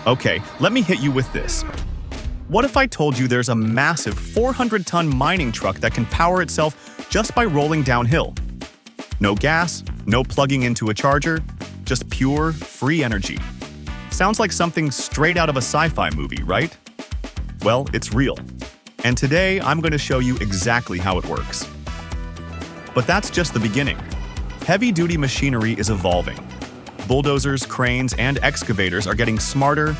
Okay, let me hit you with this. What if I told you there's a massive 400-ton mining truck that can power itself just by rolling downhill? No gas, no plugging into a charger, just pure, free energy. Sounds like something straight out of a sci-fi movie, right? Well, it's real. And today, I'm going to show you exactly how it works. But that's just the beginning. Heavy-duty machinery is evolving. Bulldozers, cranes, and excavators are getting smarter,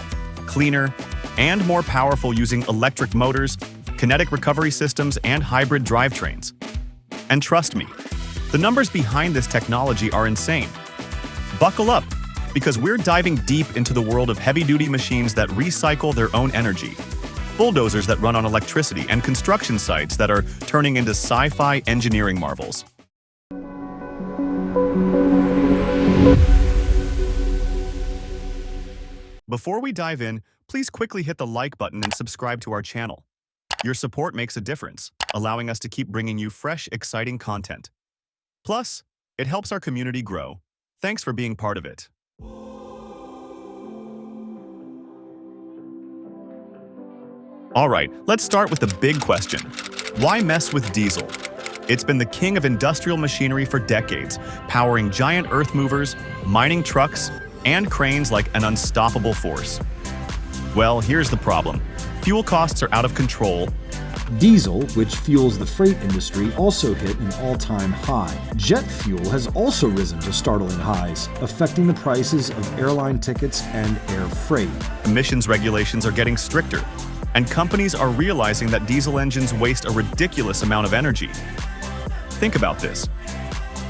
cleaner, and more powerful using electric motors, kinetic recovery systems, and hybrid drivetrains. And trust me, the numbers behind this technology are insane. Buckle up, because we're diving deep into the world of heavy-duty machines that recycle their own energy, bulldozers that run on electricity, and construction sites that are turning into sci-fi engineering marvels. Before we dive in, please quickly hit the like button and subscribe to our channel. Your support makes a difference, allowing us to keep bringing you fresh, exciting content. Plus, it helps our community grow. Thanks for being part of it. All right, let's start with the big question. Why mess with diesel? It's been the king of industrial machinery for decades, powering giant earth movers, mining trucks, and cranes like an unstoppable force. Well, here's the problem. Fuel costs are out of control. Diesel, which fuels the freight industry, also hit an all-time high. Jet fuel has also risen to startling highs, affecting the prices of airline tickets and air freight. Emissions regulations are getting stricter, and companies are realizing that diesel engines waste a ridiculous amount of energy. Think about this.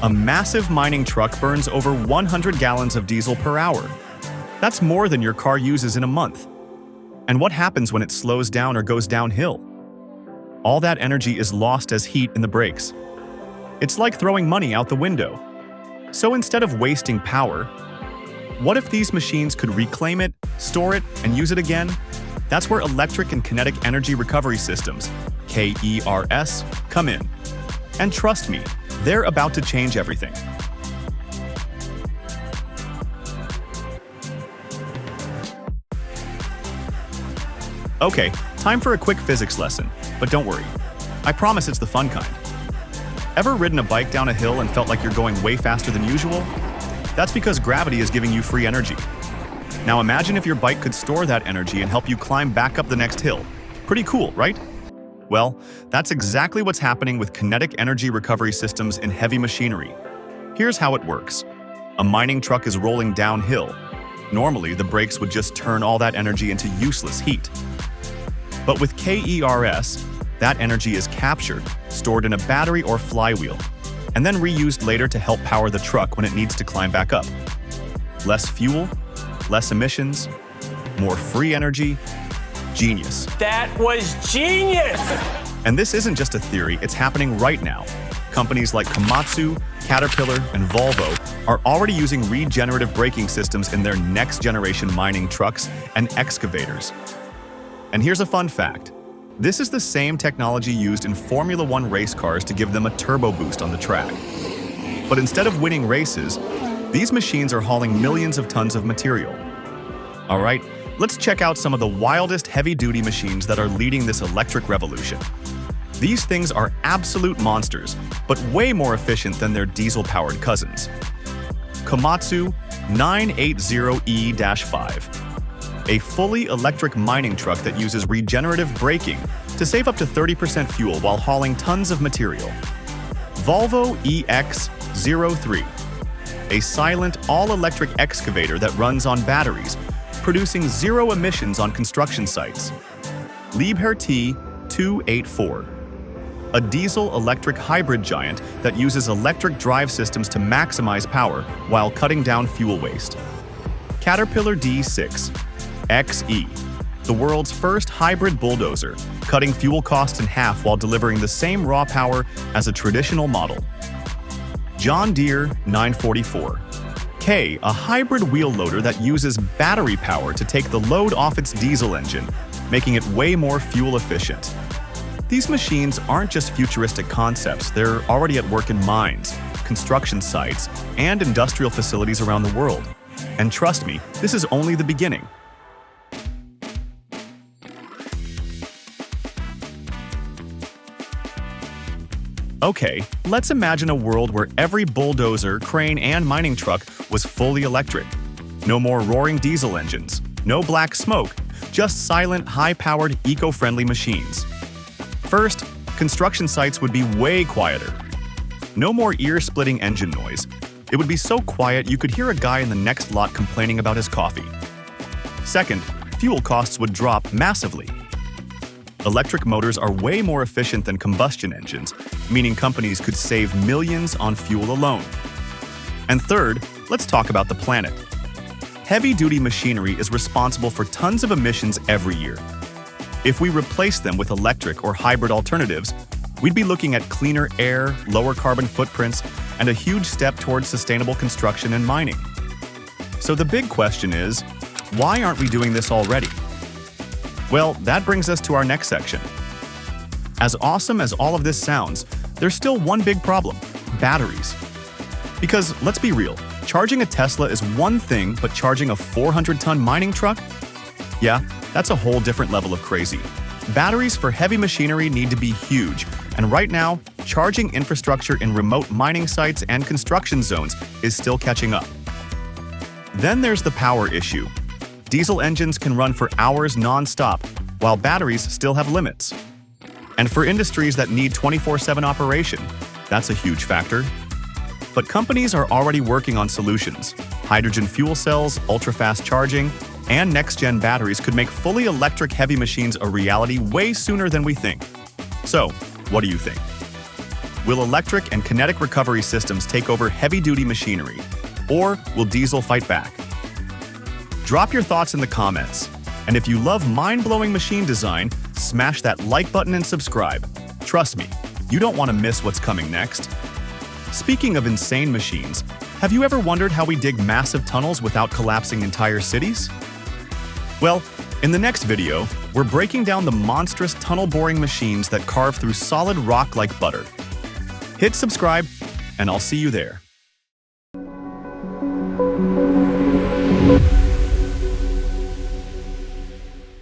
A massive mining truck burns over 100 gallons of diesel per hour. That's more than your car uses in a month. And what happens when it slows down or goes downhill? All that energy is lost as heat in the brakes. It's like throwing money out the window. So instead of wasting power, what if these machines could reclaim it, store it, and use it again? That's where electric and kinetic energy recovery systems, KERS, come in. And trust me, they're about to change everything. Okay, time for a quick physics lesson, but don't worry. I promise it's the fun kind. Ever ridden a bike down a hill and felt like you're going way faster than usual? That's because gravity is giving you free energy. Now imagine if your bike could store that energy and help you climb back up the next hill. Pretty cool, right? Well, that's exactly what's happening with kinetic energy recovery systems in heavy machinery. Here's how it works. A mining truck is rolling downhill. Normally, the brakes would just turn all that energy into useless heat. But with KERS, that energy is captured, stored in a battery or flywheel, and then reused later to help power the truck when it needs to climb back up. Less fuel, less emissions, more free energy. Genius. That was genius! And this isn't just a theory, it's happening right now. Companies like Komatsu, Caterpillar, and Volvo are already using regenerative braking systems in their next-generation mining trucks and excavators. And here's a fun fact. This is the same technology used in Formula One race cars to give them a turbo boost on the track. But instead of winning races, these machines are hauling millions of tons of material. All right, let's check out some of the wildest heavy-duty machines that are leading this electric revolution. These things are absolute monsters, but way more efficient than their diesel-powered cousins. Komatsu 980E-5, a fully electric mining truck that uses regenerative braking to save up to 30% fuel while hauling tons of material. Volvo EX03, a silent, all-electric excavator that runs on batteries, producing zero emissions on construction sites. Liebherr T284, a diesel-electric hybrid giant that uses electric drive systems to maximize power while cutting down fuel waste. Caterpillar D6 XE, the world's first hybrid bulldozer, cutting fuel costs in half while delivering the same raw power as a traditional model. John Deere 944 K, a hybrid wheel loader that uses battery power to take the load off its diesel engine, making it way more fuel efficient. These machines aren't just futuristic concepts, they're already at work in mines, construction sites, and industrial facilities around the world. And trust me, this is only the beginning. Okay, let's imagine a world where every bulldozer, crane, and mining truck was fully electric. No more roaring diesel engines, no black smoke, just silent, high-powered, eco-friendly machines. First, construction sites would be way quieter. No more ear-splitting engine noise. It would be so quiet you could hear a guy in the next lot complaining about his coffee. Second, fuel costs would drop massively. Electric motors are way more efficient than combustion engines, meaning companies could save millions on fuel alone. And third, let's talk about the planet. Heavy-duty machinery is responsible for tons of emissions every year. If we replace them with electric or hybrid alternatives, we'd be looking at cleaner air, lower carbon footprints, and a huge step towards sustainable construction and mining. So the big question is, why aren't we doing this already? Well, that brings us to our next section. As awesome as all of this sounds, there's still one big problem: batteries. Because let's be real, charging a Tesla is one thing, but charging a 400-ton mining truck? Yeah, that's a whole different level of crazy. Batteries for heavy machinery need to be huge, and right now, charging infrastructure in remote mining sites and construction zones is still catching up. Then there's the power issue. Diesel engines can run for hours non-stop, while batteries still have limits. And for industries that need 24/7 operation, that's a huge factor. But companies are already working on solutions. Hydrogen fuel cells, ultra-fast charging, and next-gen batteries could make fully electric heavy machines a reality way sooner than we think. So, what do you think? Will electric and kinetic recovery systems take over heavy-duty machinery? Or will diesel fight back? Drop your thoughts in the comments. And if you love mind-blowing machine design, smash that like button and subscribe. Trust me, you don't want to miss what's coming next. Speaking of insane machines, have you ever wondered how we dig massive tunnels without collapsing entire cities? Well, in the next video, we're breaking down the monstrous tunnel-boring machines that carve through solid rock like butter. Hit subscribe, and I'll see you there.